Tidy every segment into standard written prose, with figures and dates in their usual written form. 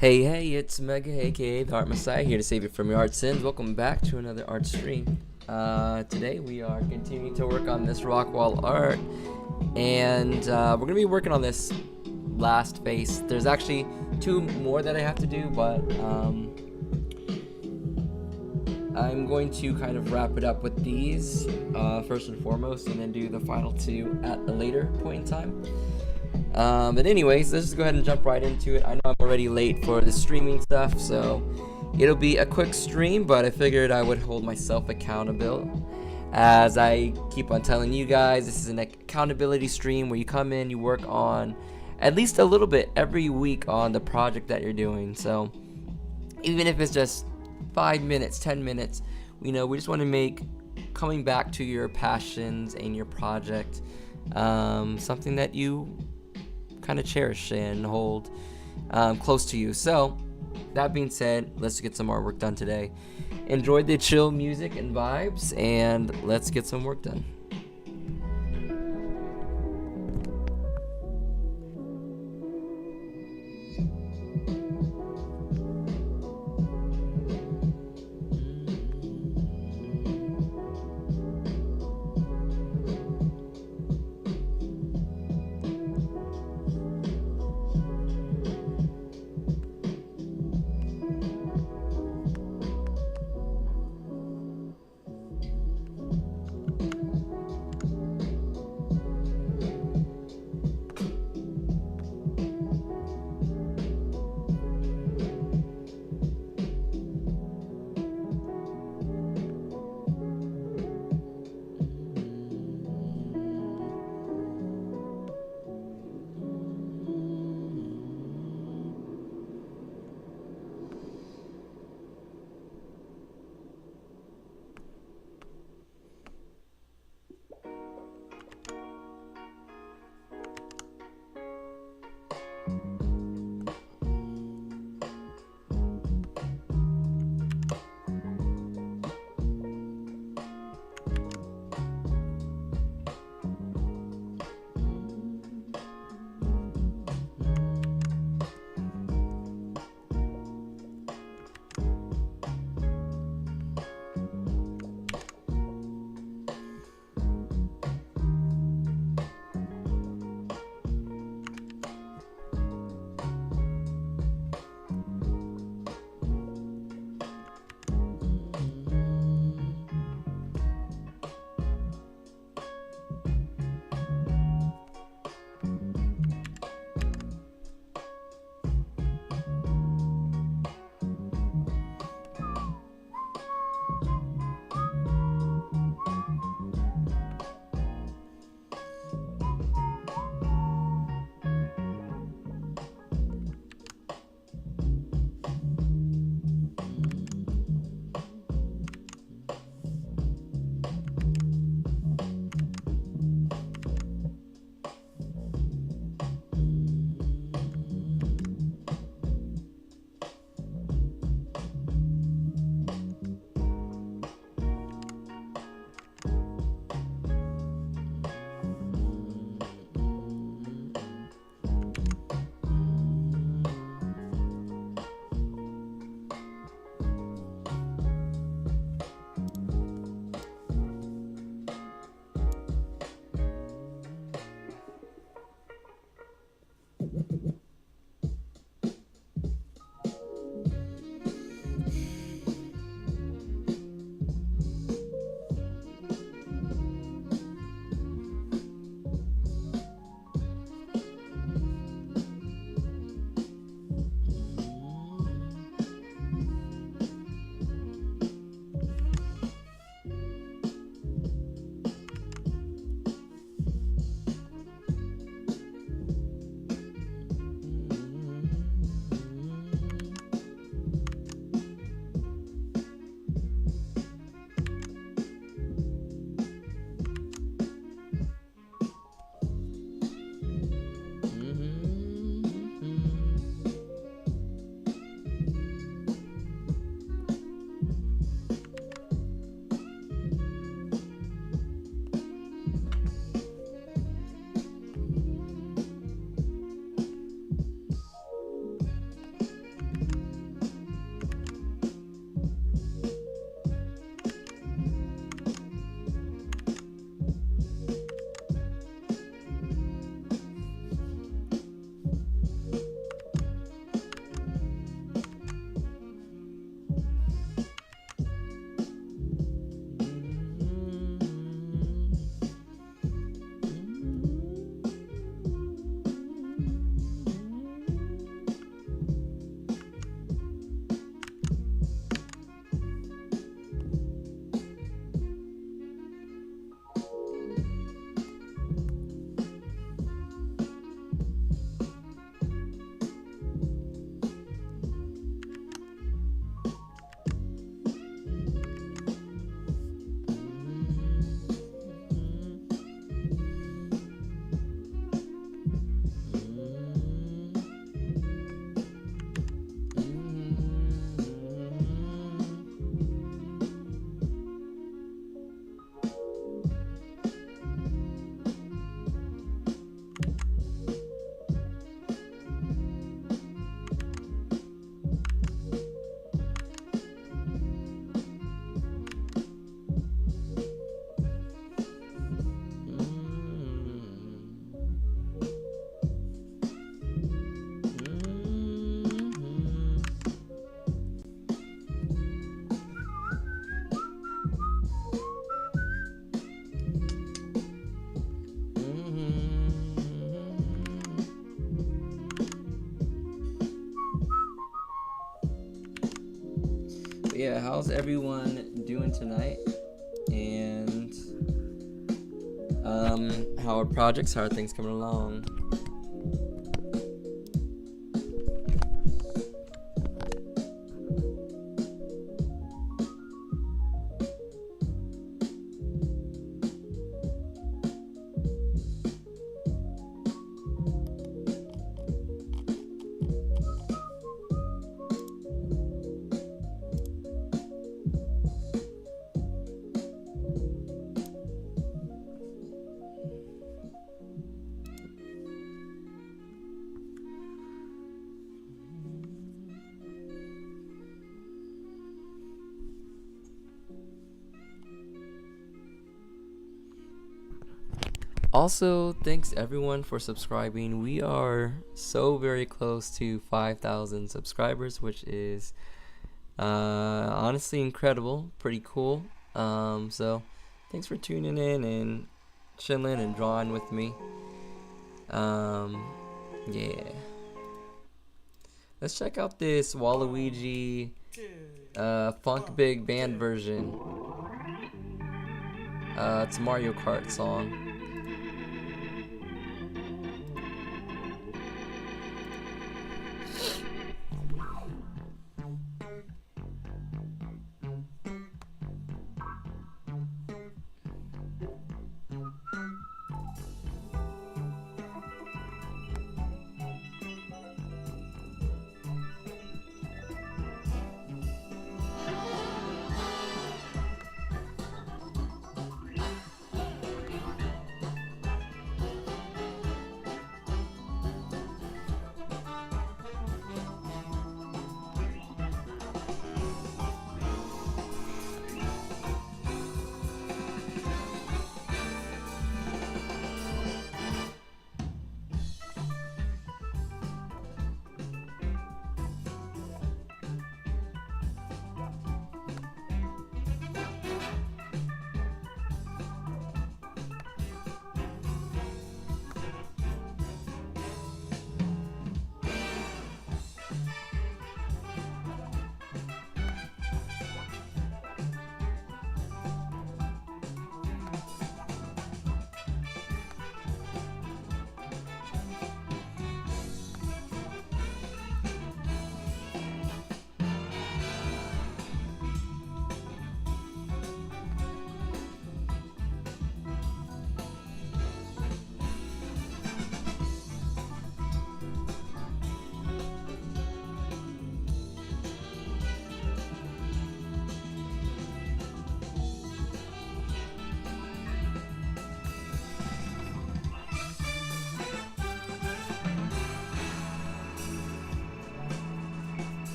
Hey, it's Mega, aka the Art Messiah, here to save you from your art sins. Welcome back to another art stream. Today we are continuing to work on this rock wall art, and we're going to be working on this last face. There's actually two more that I have to do, but I'm going to kind of wrap it up with these first and foremost, and then do the final two at a later point in time. But anyways, let's just go ahead and jump right into it. I know I'm already late for the streaming stuff, so it'll be a quick stream, but I figured I would hold myself accountable. As I keep on telling you guys, this is an accountability stream where you come in, you work on at least a little bit every week on the project that you're doing. So even if it's just 5 minutes, 10 minutes, we just want to make coming back to your passions and your project something that you kind of cherish and hold close to you. So that being said, let's get some artwork done today. Enjoy the chill music and vibes, and let's get some work done. yeah, how's everyone doing tonight? And how are projects? How are things coming along? Also, thanks everyone for subscribing. We are so very close to 5,000 subscribers, which is honestly incredible, pretty cool. So thanks for tuning in and chilling and drawing with me. Yeah. Let's check out this Waluigi Funk Big Band version. It's a Mario Kart song.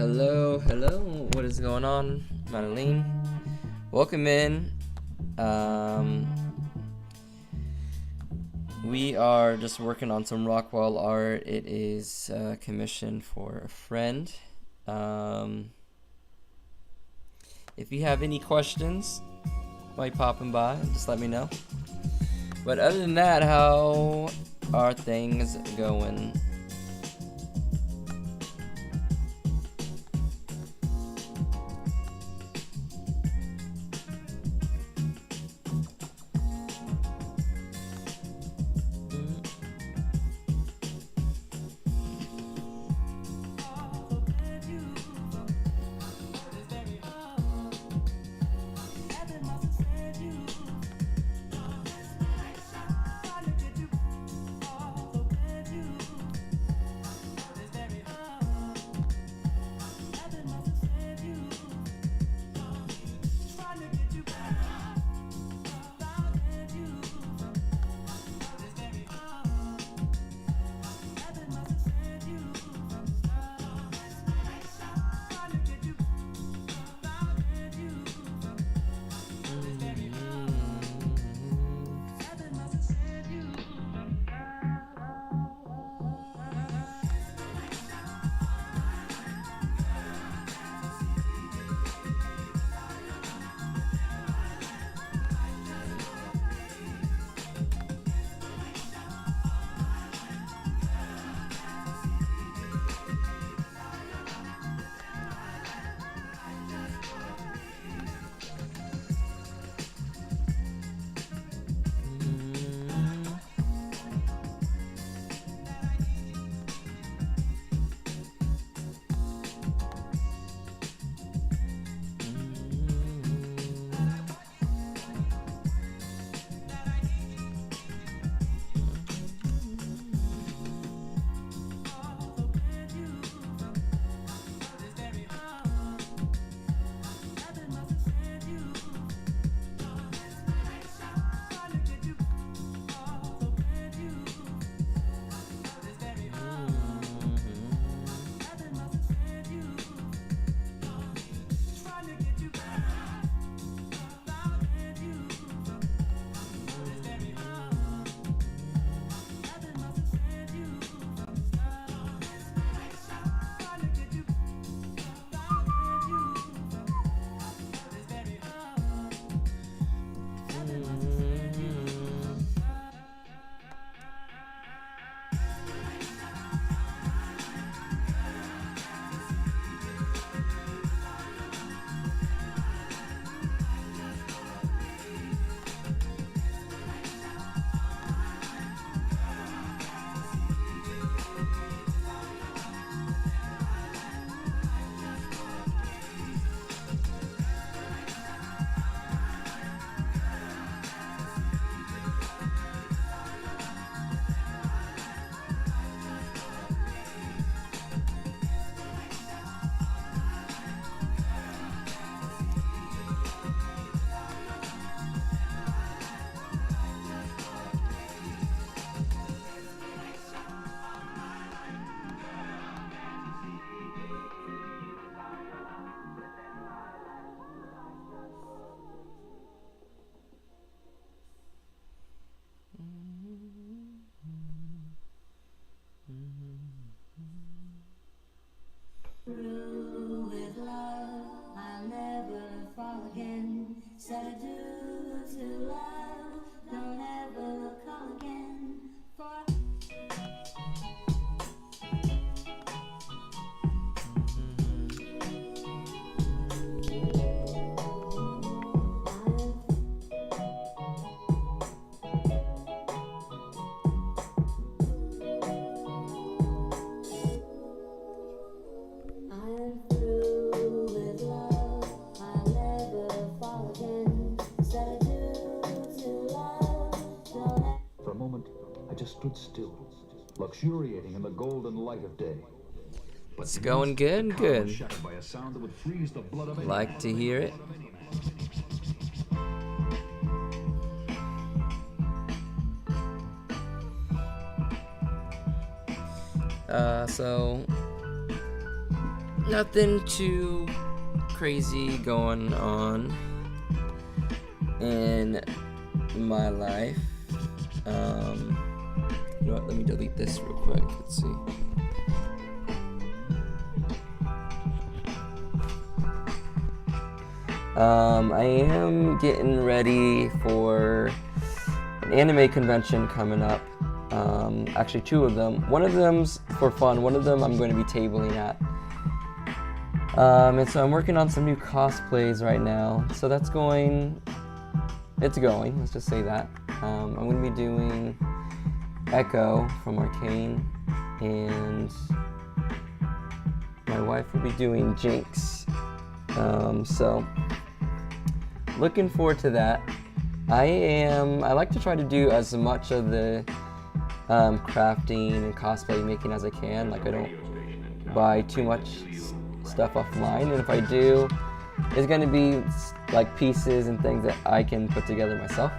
Hello, hello. What is going on, Madeline? Welcome in. We are just working on some Rockwell art. It is commissioned for a friend. If you have any questions while you're popping by, just let me know. But other than that, how are things going? Through with love, I'll never fall again. Said adieu to love, don't ever call again. For stood still, luxuriating in the golden light of day. But It's going good, good. shattered by a sound that would freeze the blood of any Like man. to hear it. So nothing too crazy going on in my life. You know what? Let me delete this real quick. Let's see. I am getting ready for an anime convention coming up. Actually, two of them. One of them's for fun. One of them I'm going to be tabling at. And so I'm working on some new cosplays right now. So that's going. It's going. Let's just say that. I'm going to be doing Echo from Arcane, and my wife will be doing Jinx. So looking forward to that. I like to try to do as much of the crafting and cosplay making as I can. Like, I don't buy too much stuff offline, and if I do, it's going to be like pieces and things that I can put together myself.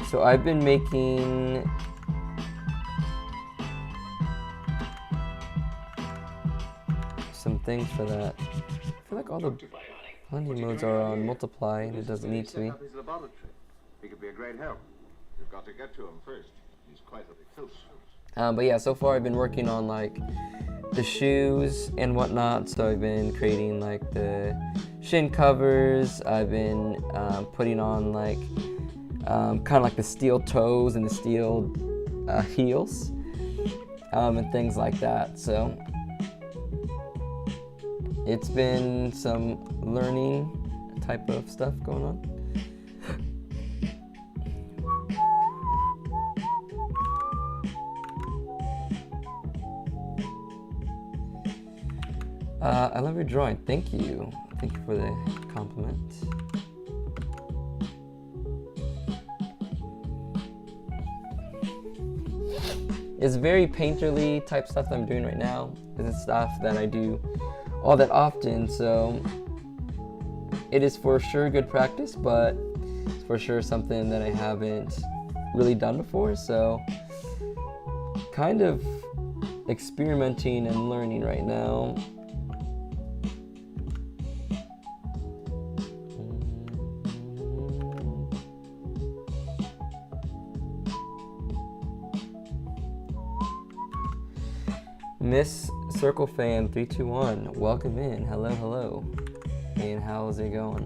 So I've been making some things for that. I feel like all the blending modes are on multiply, and it doesn't need to be. He could be a great help. You've got to get to him first. He's quite a recluse. But yeah, so far I've been working on like the shoes and whatnot. So I've been creating like the shin covers. I've been putting on like kind of like the steel toes and the steel heels and things like that. So it's been some learning type of stuff going on. I love your drawing. Thank you. Thank you for the compliment. It's very painterly type stuff that I'm doing right now. It's stuff that I do all that often, so it is for sure good practice, but it's for sure something that I haven't really done before, so kind of experimenting and learning right now. Miss Circle Fan 321, welcome in. Hello. And how's it going?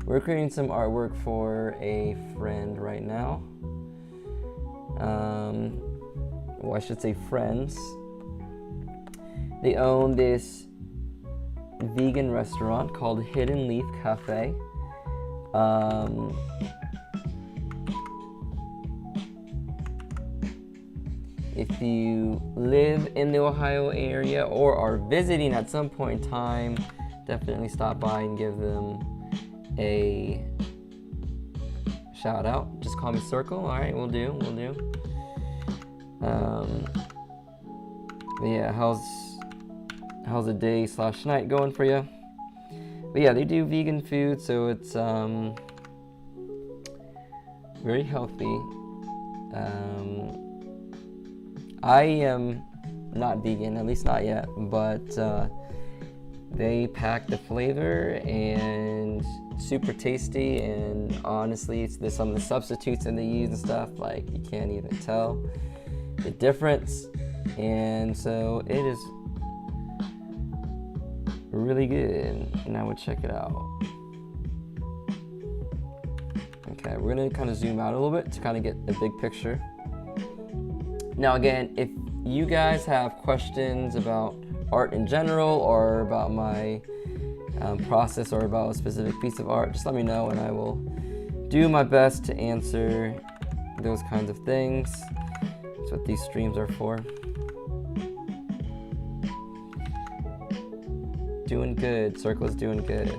We're creating some artwork for a friend right now. Well, I should say friends. They own this vegan restaurant called Hidden Leaf Cafe. If you live in the Ohio area or are visiting at some point in time, definitely stop by and give them a shout out. Just call me Circle. All right, we'll do. But yeah, how's the day / night going for you? But yeah, they do vegan food, so it's very healthy. I am not vegan, at least not yet, but they pack the flavor and super tasty, and honestly, it's some of the substitutes that they use and stuff, like, you can't even tell the difference, and so it is really good, and I would check it out. Okay, we're gonna kind of zoom out a little bit to kind of get the big picture. Now again, if you guys have questions about art in general or about my process or about a specific piece of art, just let me know and I will do my best to answer those kinds of things. That's what these streams are for. Doing good. Circle is doing good.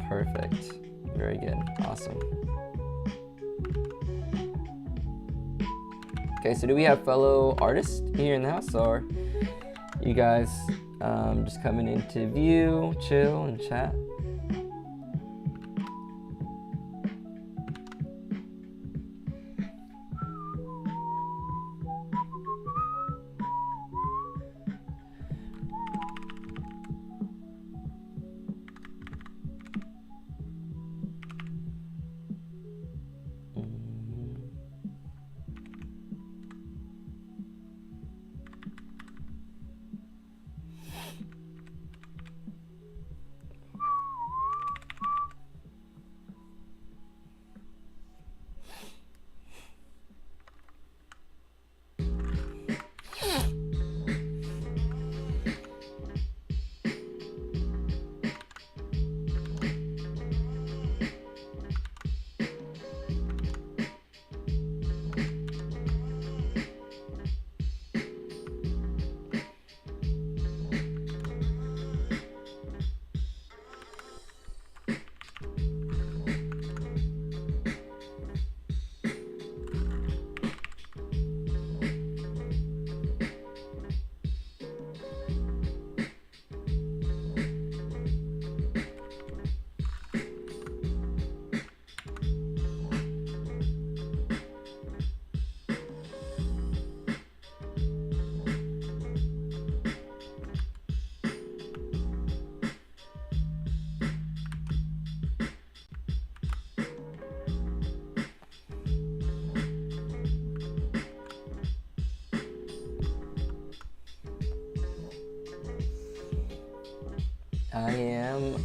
Perfect. Very good. Awesome. Okay, so do we have fellow artists here in the house, or you guys just coming in to view, chill, and chat? I am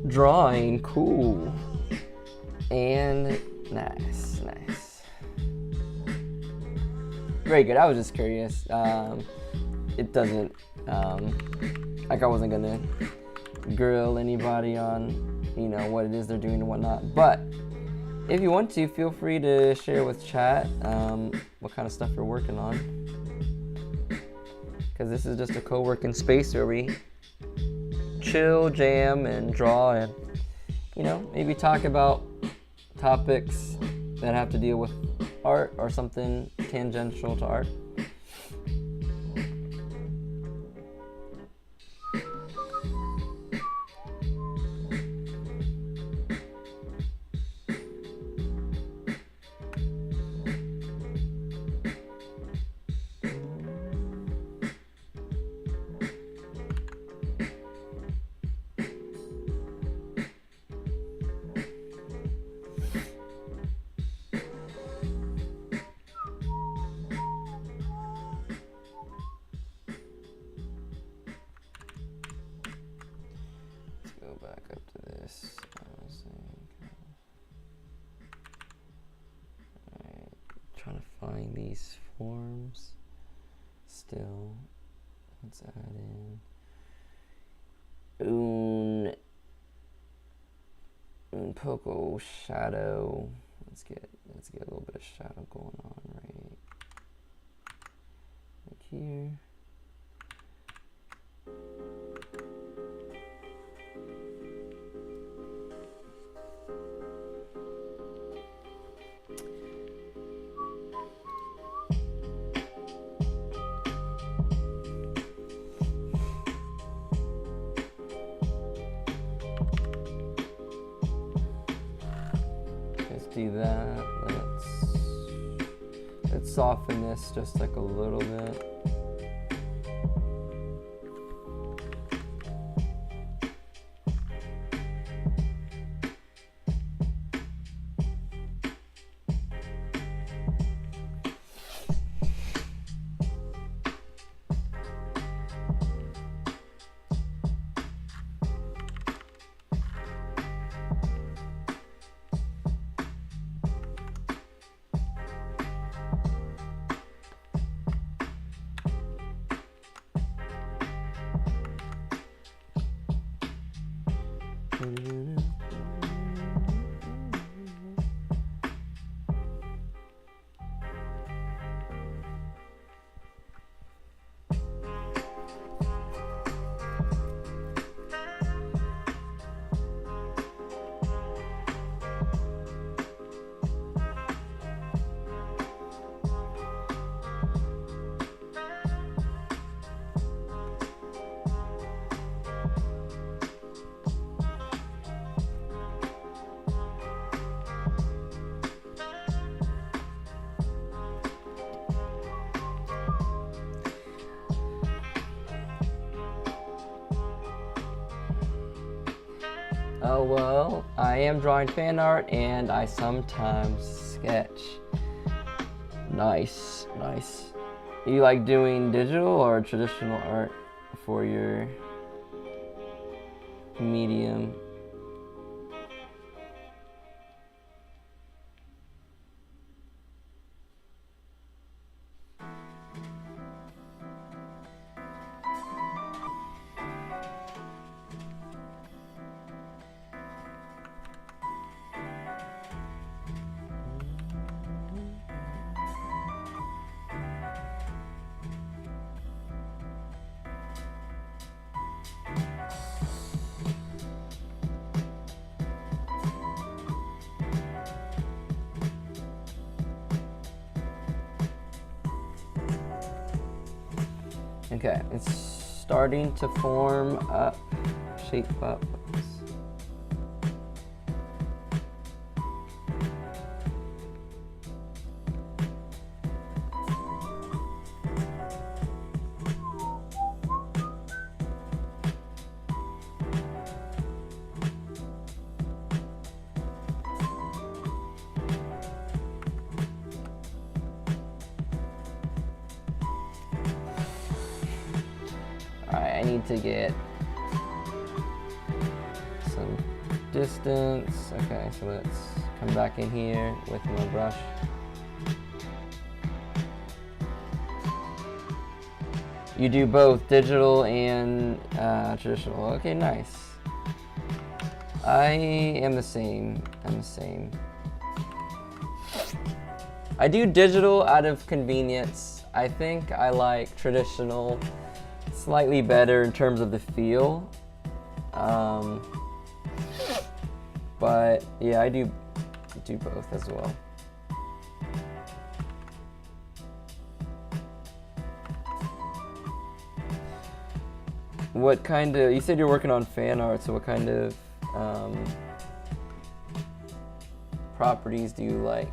drawing. Cool. And nice. Very good. I was just curious. It doesn't, like I wasn't gonna grill anybody on, what it is they're doing and whatnot. But if you want to, feel free to share with chat what kind of stuff you're working on. Because this is just a co-working space where we chill, jam, and draw, and maybe talk about topics that have to deal with art or something tangential to art. Back up to this. Alright, trying to find these forms still. Let's add in un poco shadow. Let's get a little bit of shadow going on right here. Do that. Let's soften this just like a little bit. Oh well, I am drawing fan art and I sometimes sketch. Nice. You like doing digital or traditional art for your medium? Okay, it's starting to form up, shape up. Alright, I need to get distance. Okay, so let's come back in here with my brush. You do both digital and traditional. Okay, nice. I am the same. I do digital out of convenience. I think I like traditional slightly better in terms of the feel. But yeah, I do both as well. What kind of, you said you're working on fan art, so what kind of properties do you like?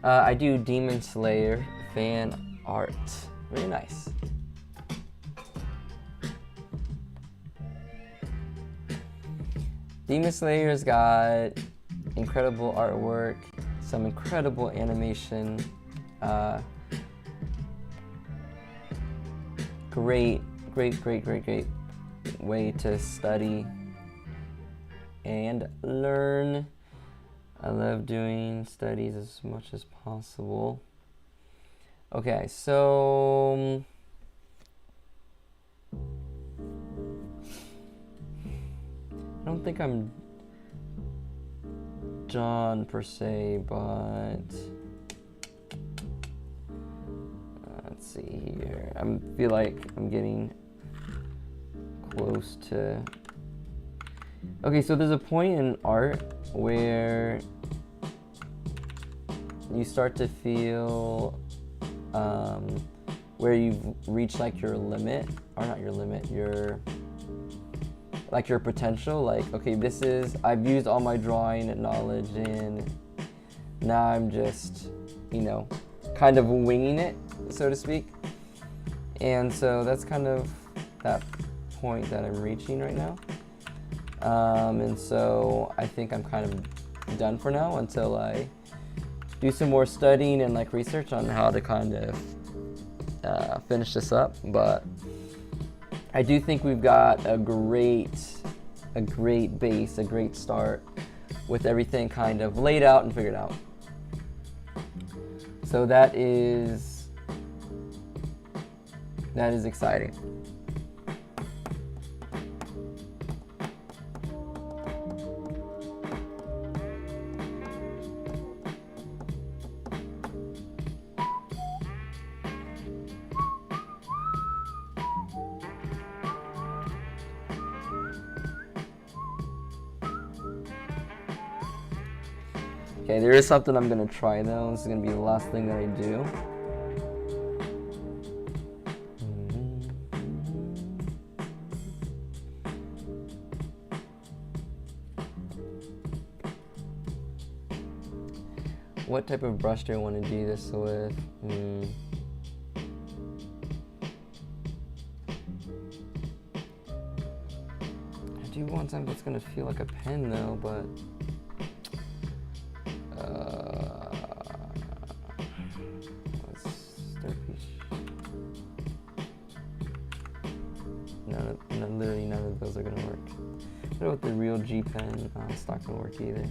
I do Demon Slayer fan art. Very nice. Demon Slayer's got incredible artwork, some incredible animation, great way to study and learn. I love doing studies as much as possible. Okay, so I don't think I'm done per se, but let's see here. I feel like I'm getting close to. Okay, so there's a point in art where you start to feel where you've reached like your limit, or not your limit, your potential. Like, okay, this is, I've used all my drawing knowledge and now I'm just, kind of winging it, so to speak. And so that's kind of that point that I'm reaching right now. And so I think I'm kind of done for now until I do some more studying and like research on how to kind of finish this up. But I do think we've got a great a great base, a great start with everything kind of laid out and figured out. So that is exciting. Okay, there is something I'm gonna try though. This is gonna be the last thing that I do. What type of brush do I want to do this with? I do want something that's gonna feel like a pen though, but literally none of those are gonna work. What about the real G pen? It's not gonna work either.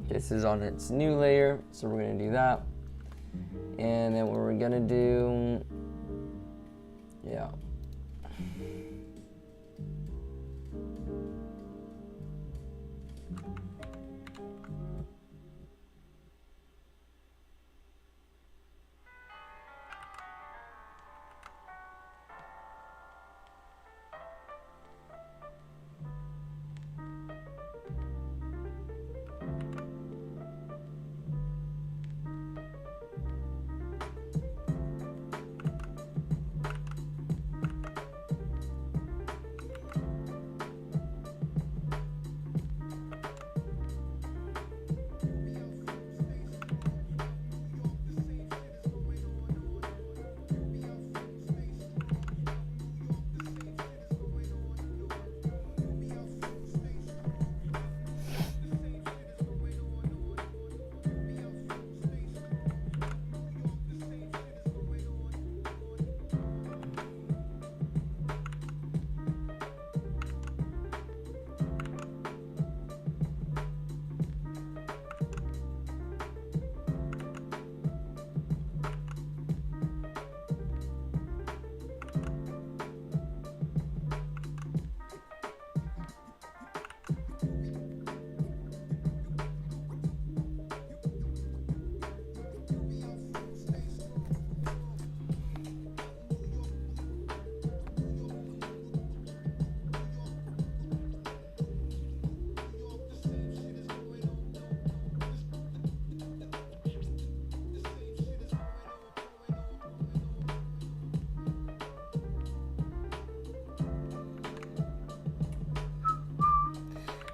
This is on its new layer, so we're gonna do that. And then what we're gonna do, yeah.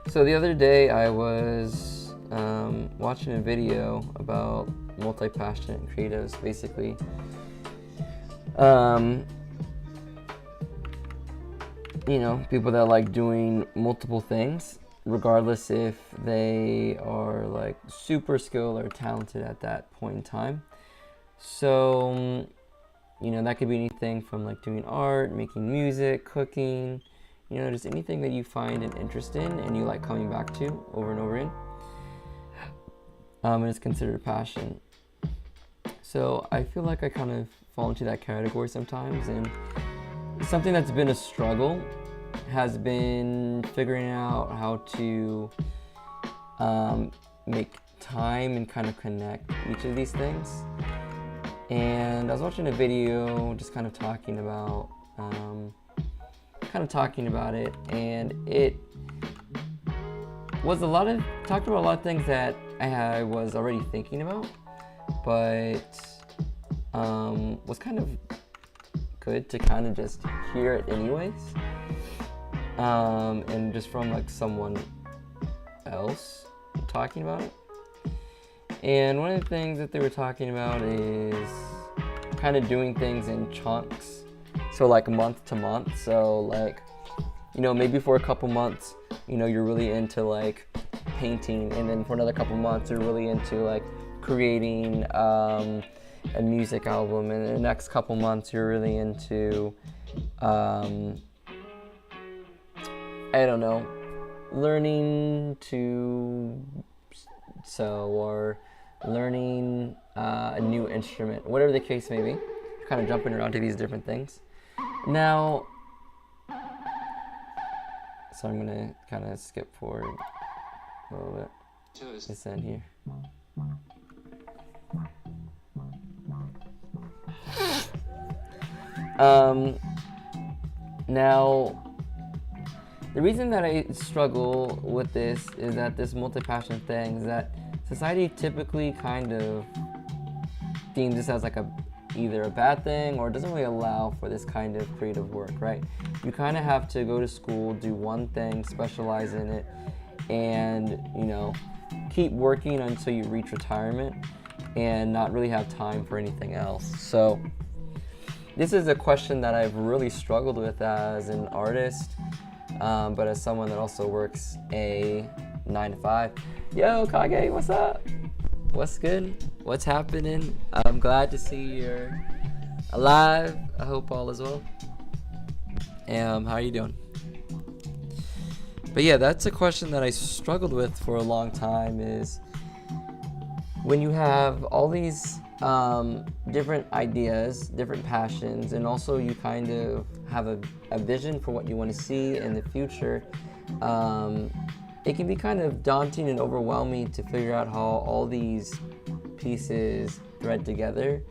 So the other day I was watching a video about multi-passionate creatives, basically. You know, people that like doing multiple things, regardless if they are like super skilled or talented at that point in time. So, you know, that could be anything from like doing art, making music, cooking, you know, just anything that you find an interest in and you like coming back to over and over again. And it's considered a passion. So I feel like I kind of fall into that category sometimes, and something that's been a struggle has been figuring out how to make time and kind of connect each of these things. And I was watching a video just kind of talking about kind of talking about it, and it was talked about a lot of things that I was already thinking about, but was kind of good to kind of just hear it anyways, and just from like someone else talking about it. And one of the things that they were talking about is kind of doing things in chunks, so like month to month. So like, you know, maybe for a couple months, you know, you're really into like painting, and then for another couple months you're really into like creating a music album, and the next couple months you're really into I don't know, learning to sew or learning a new instrument, whatever the case may be. You're kind of jumping around to these different things. Now, so I'm gonna kind of skip forward a little bit. It's in here. Now, the reason that I struggle with this is that this multi-passion thing is that society typically kind of deems this as like either a bad thing or doesn't really allow for this kind of creative work, right? You kind of have to go to school, do one thing, specialize in it, and, you know, keep working until you reach retirement and not really have time for anything else. So this is a question that I've really struggled with as an artist, but as someone that also works a 9-to-5. Yo, Kage, what's up? What's good? What's happening? I'm glad to see you're alive. I hope all is well. How are you doing? But yeah, that's a question that I struggled with for a long time, is when you have all these different ideas, different passions, and also you kind of have a vision for what you want to see in the future, it can be kind of daunting and overwhelming to figure out how all these pieces thread together,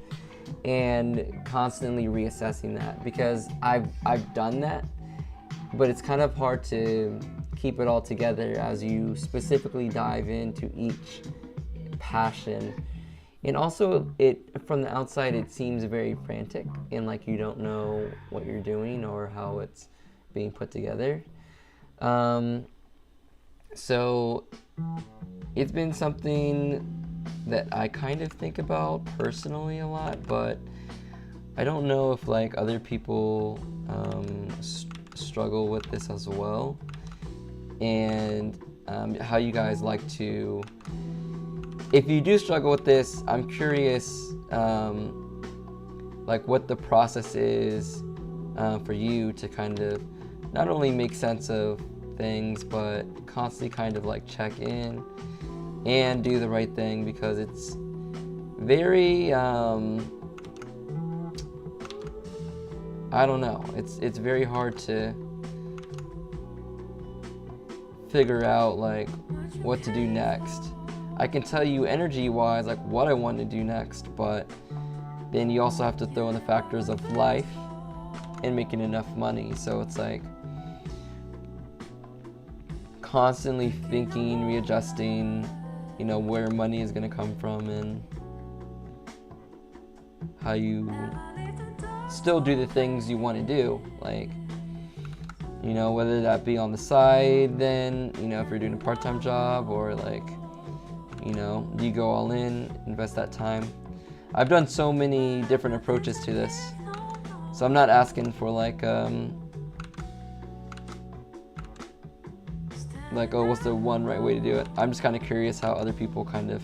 and constantly reassessing that, because I've done that, but it's kind of hard to keep it all together as you specifically dive into each passion. And also, from the outside it seems very frantic and like you don't know what you're doing or how it's being put together. So it's been something that I kind of think about personally a lot, but I don't know if like other people struggle with this as well, and how you guys like to, if you do struggle with this, I'm curious like what the process is for you to kind of not only make sense of things, but constantly kind of like check in and do the right thing, because it's very I don't know, it's very hard to figure out like what to do next. I can tell you energy wise like what I want to do next, but then you also have to throw in the factors of life and making enough money. So it's like constantly thinking, readjusting, you know, where money is going to come from and how you still do the things you want to do, like, you know, whether that be on the side, then, you know, if you're doing a part-time job, or like, you know, do you go all in, invest that time? I've done so many different approaches to this, so I'm not asking for like oh, what's the one right way to do it? I'm just kind of curious how other people kind of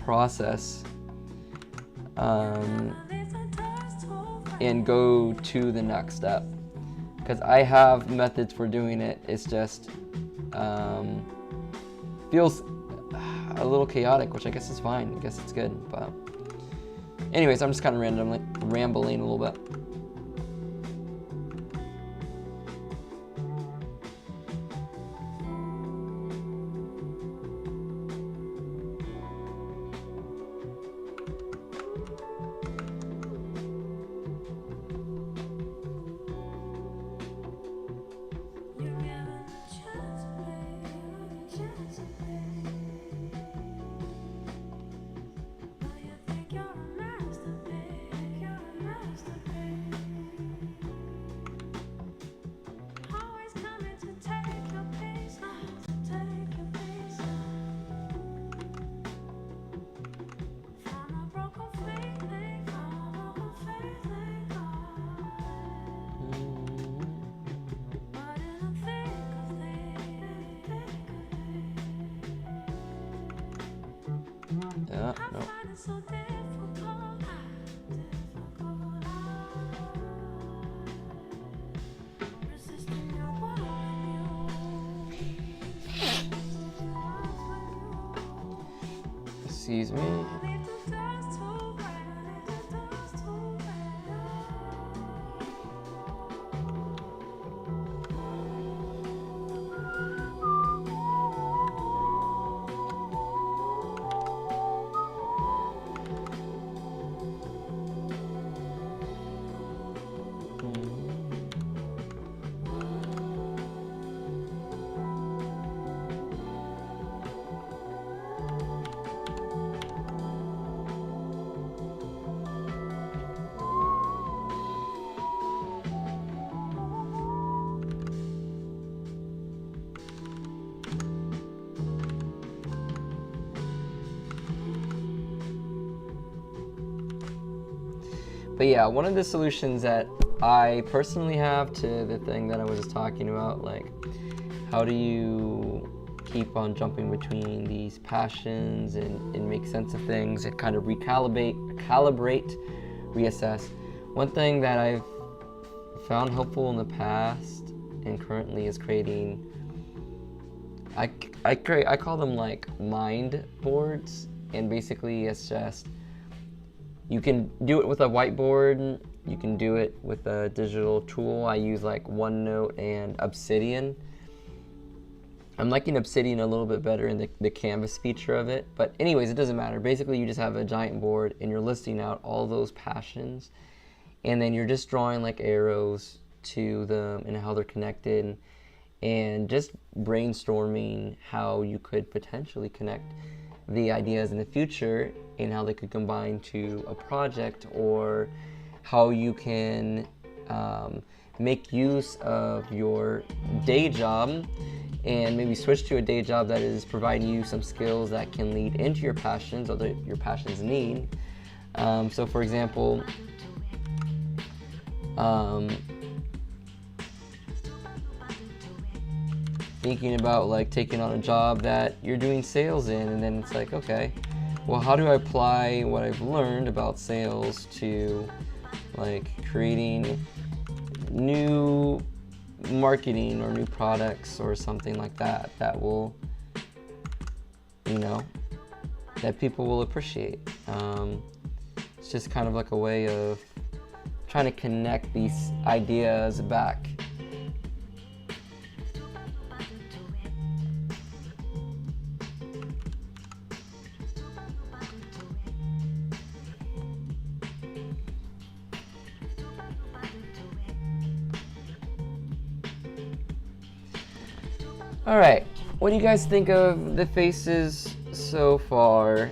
process and go to the next step, because I have methods for doing it. It's just feels a little chaotic, which I guess is fine. I guess it's good, but anyways, I'm just kind of rambling a little bit. No. Excuse me. But yeah, one of the solutions that I personally have to the thing that I was just talking about, like, how do you keep on jumping between these passions and make sense of things and kind of calibrate, reassess. One thing that I've found helpful in the past and currently is creating, I call them like mind boards, and basically it's just, you can do it with a whiteboard, you can do it with a digital tool. I use like OneNote and Obsidian. I'm liking Obsidian a little bit better in the canvas feature of it, but anyways, it doesn't matter. Basically, you just have a giant board and you're listing out all those passions, and then you're just drawing like arrows to them and how they're connected, and just brainstorming how you could potentially connect the ideas in the future and how they could combine to a project, or how you can make use of your day job and maybe switch to a day job that is providing you some skills that can lead into your passions, or that your passions need. So for example, thinking about like taking on a job that you're doing sales in, and then it's like, okay, well, how do I apply what I've learned about sales to like creating new marketing or new products or something like that that will, you know, that people will appreciate. It's just kind of like a way of trying to connect these ideas back. All right, what do you guys think of the faces so far?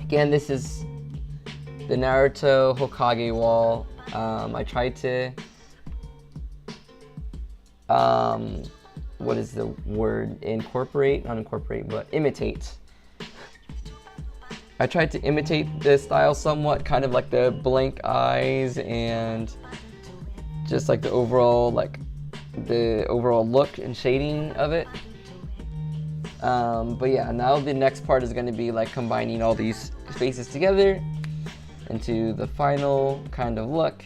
Again, this is the Naruto Hokage wall. I tried to, what is the word? Not incorporate, but imitate. I tried to imitate the style somewhat, kind of like the blank eyes and just like the overall look and shading of it. But yeah, now the next part is going to be like combining all these faces together into the final kind of look.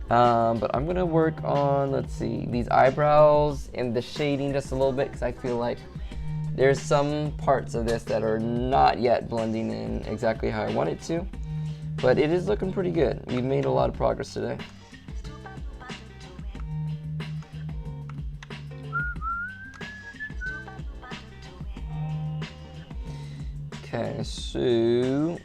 But I'm going to work on, let's see, these eyebrows and the shading just a little bit, because I feel like there's some parts of this that are not yet blending in exactly how I want it to. But it is looking pretty good. We've made a lot of progress today. Okay, so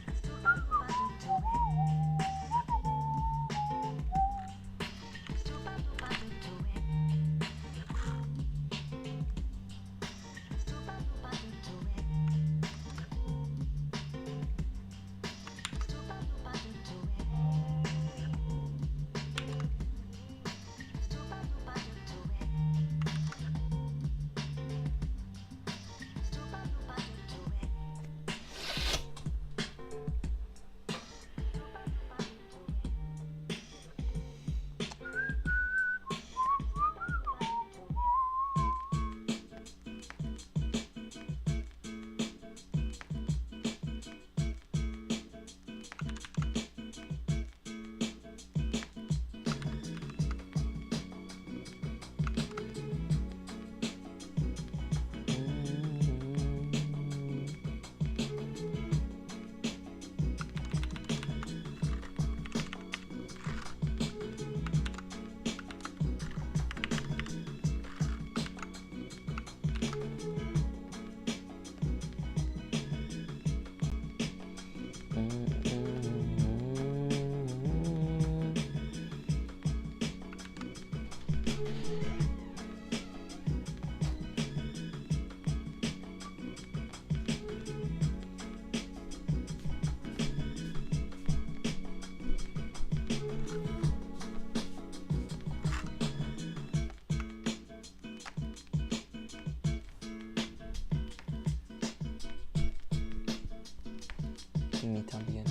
Y mí también.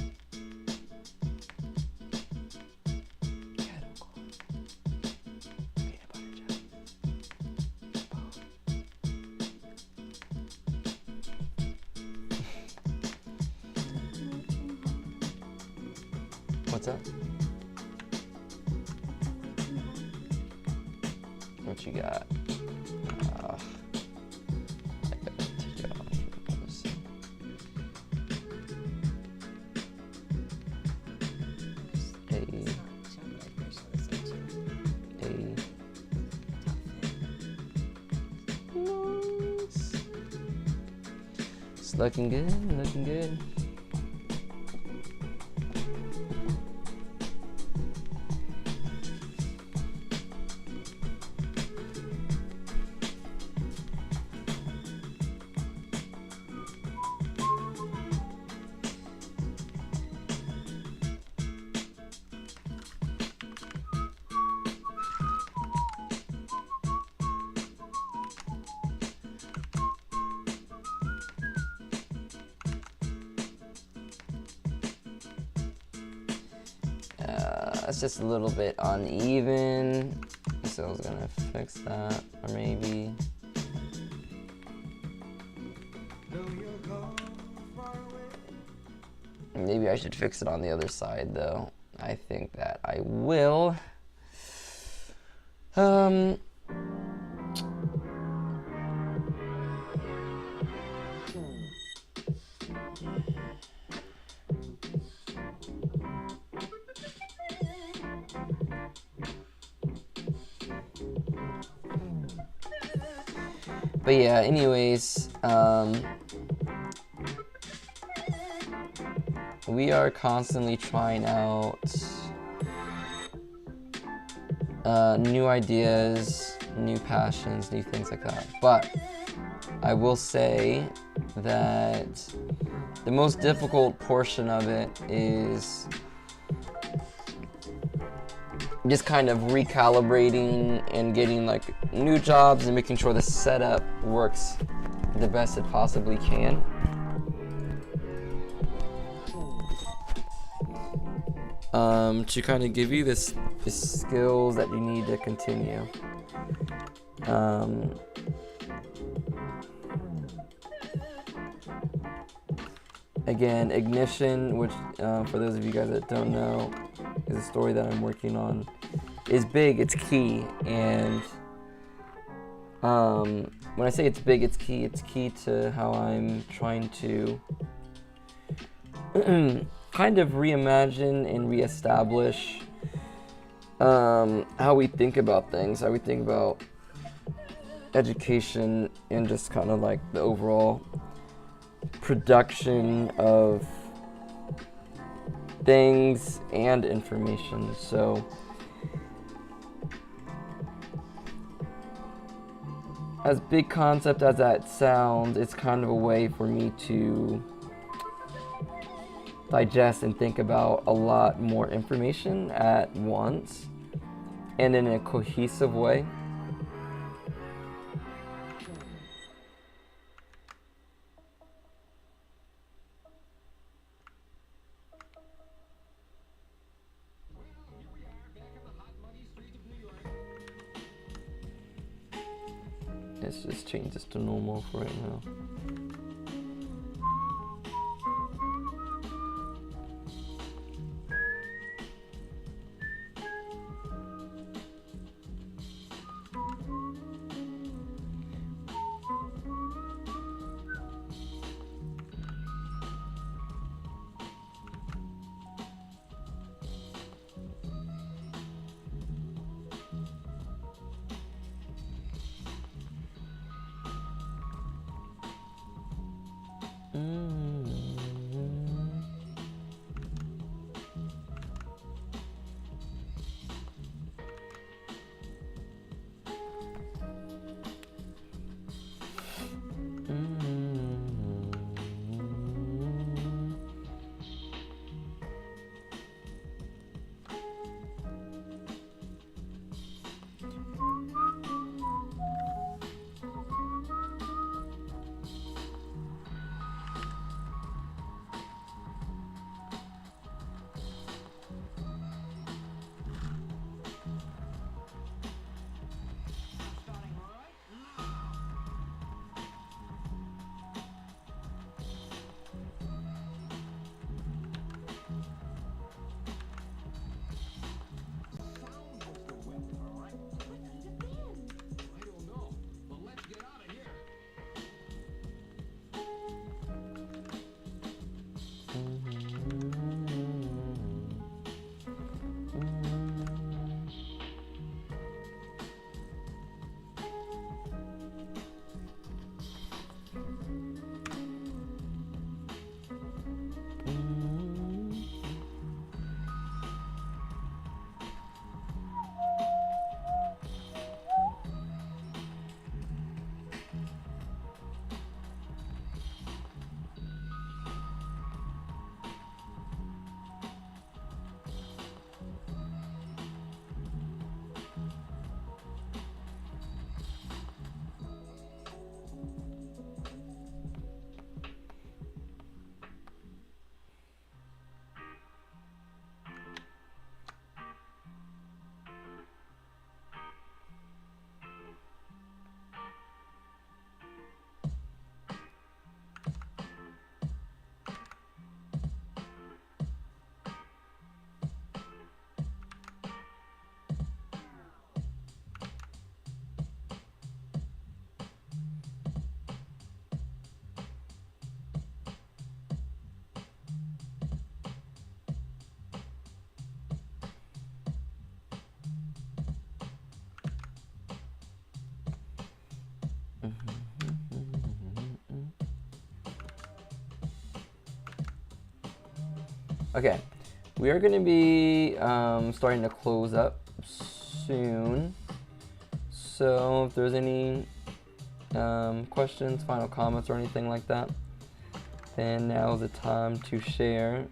Mira para allá. What's up? What you got? I got to take it off. Let's see. Nice. It's looking good, looking good. It's just a little bit uneven, so I was gonna fix that, or maybe. Maybe I should fix it on the other side, though. I think that I will. But yeah, anyways, we are constantly trying out new ideas, new passions, new things like that. But I will say that the most difficult portion of it is just kind of recalibrating and getting like new jobs and making sure the setup works the best it possibly can. To kind of give you the skills that you need to continue. Again, Ignition, which for those of you guys that don't know, is a story that I'm working on, is big, it's key, and when I say it's big, it's key to how I'm trying to kind of reimagine and reestablish how we think about things, how we think about education, and just kind of like the overall production of things and information. So as big concept as that sounds, it's kind of a way for me to digest and think about a lot more information at once and in a cohesive way. Let's just change this to normal for right now. Okay, we are going to be starting to close up soon. So if there's any questions, final comments, or anything like that, then now is the time to share.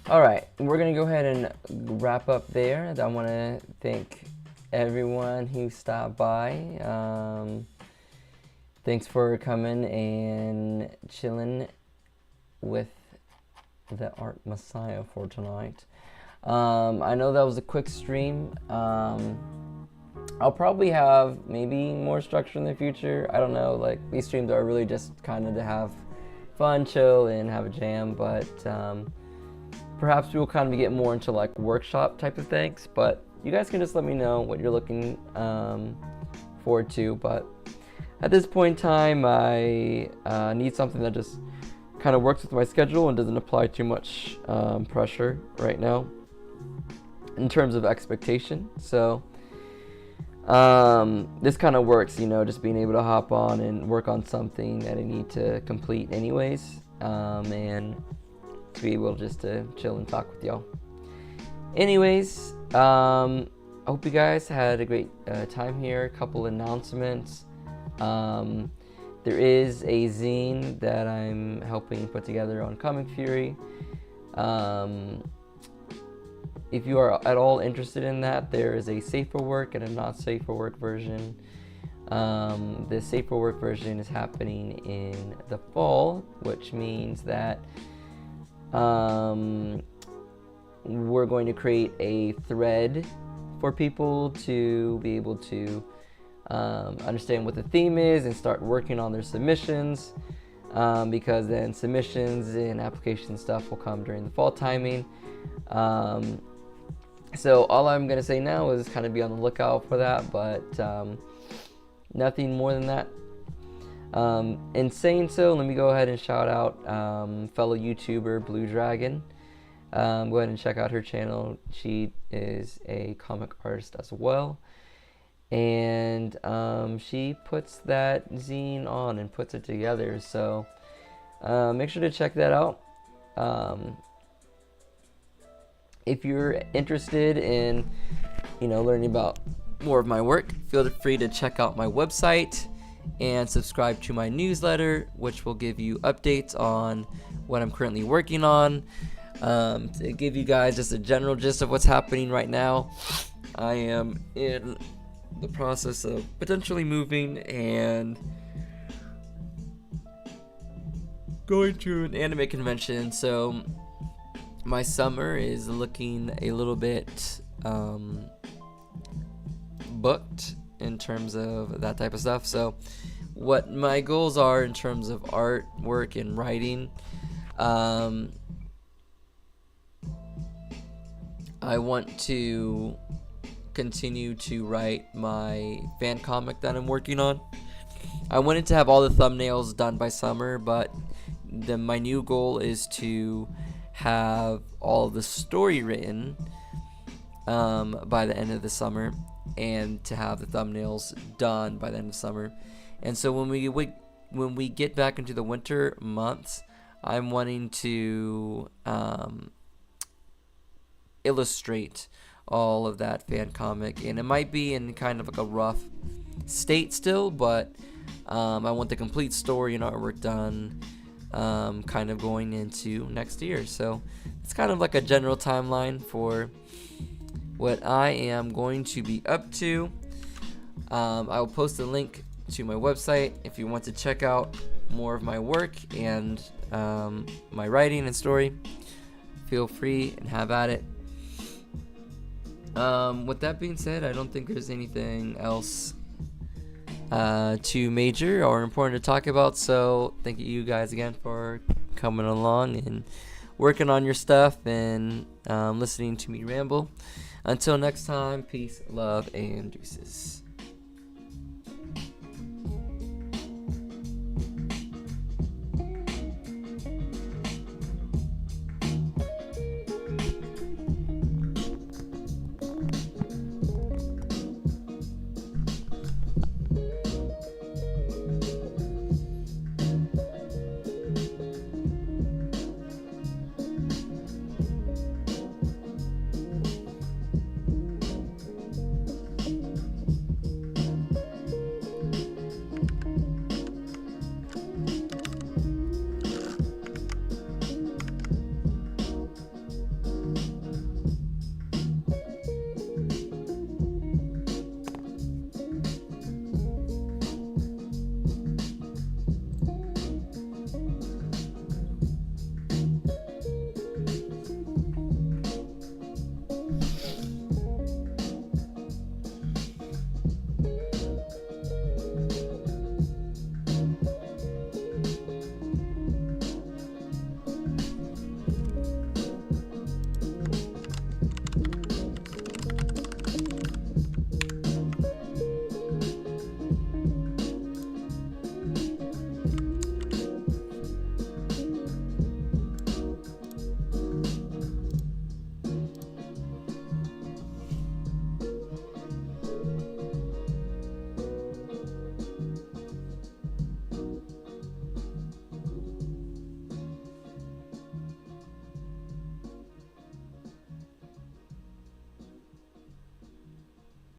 All right, we're gonna go ahead and wrap up there. I want to thank everyone who stopped by. Thanks for coming and chilling with the Art Messiah for tonight. I know that was a quick stream. I'll probably have maybe more structure in the future. I don't know, like these streams are really just kind of to have fun, chill, and have a jam, but perhaps we'll kind of get more into like workshop type of things, but you guys can just let me know what you're looking forward to. But at this point in time, I need something that just kind of works with my schedule and doesn't apply too much pressure right now in terms of expectation. So this kind of works, you know, just being able to hop on and work on something that I need to complete anyways, and to be able just to chill and talk with y'all. Anyways, I hope you guys had a great time here. A couple announcements. There is a zine that I'm helping put together on Comic Fury. If you are at all interested in that, there is a safe for work and a not safe for work version. The Safe for Work version is happening in the fall, which means that we're going to create a thread for people to be able to understand what the theme is and start working on their submissions, because then submissions and application stuff will come during the fall timing. So all I'm going to say now is kind of be on the lookout for that, but nothing more than that. In saying so, let me go ahead and shout out fellow YouTuber Blue Dragon. Go ahead and check out her channel. She is a comic artist as well, and she puts that zine on and puts it together, so make sure to check that out. If you're interested in learning about more of my work, feel free to check out my website and subscribe to my newsletter, which will give you updates on what I'm currently working on. To give you guys just a general gist of what's happening right now, I am in the process of potentially moving and going to an anime convention, so my summer is looking a little bit booked in terms of that type of stuff. So what my goals are in terms of art work and writing, I want to continue to write my fan comic that I'm working on. I wanted to have all the thumbnails done by summer, but my new goal is to have all of the story written by the end of the summer, and to have the thumbnails done by the end of summer. And so when we get back into the winter months, I'm wanting to illustrate all of that fan comic, and it might be in kind of like a rough state still, but I want the complete story and artwork done kind of going into next year. So it's kind of like a general timeline for what I am going to be up to. I will post a link to my website if you want to check out more of my work and my writing and story. Feel free and have at it. With that being said, I don't think there's anything else too major or important to talk about, so thank you guys again for coming along and working on your stuff and listening to me ramble. Until next time, peace, love, and deuces.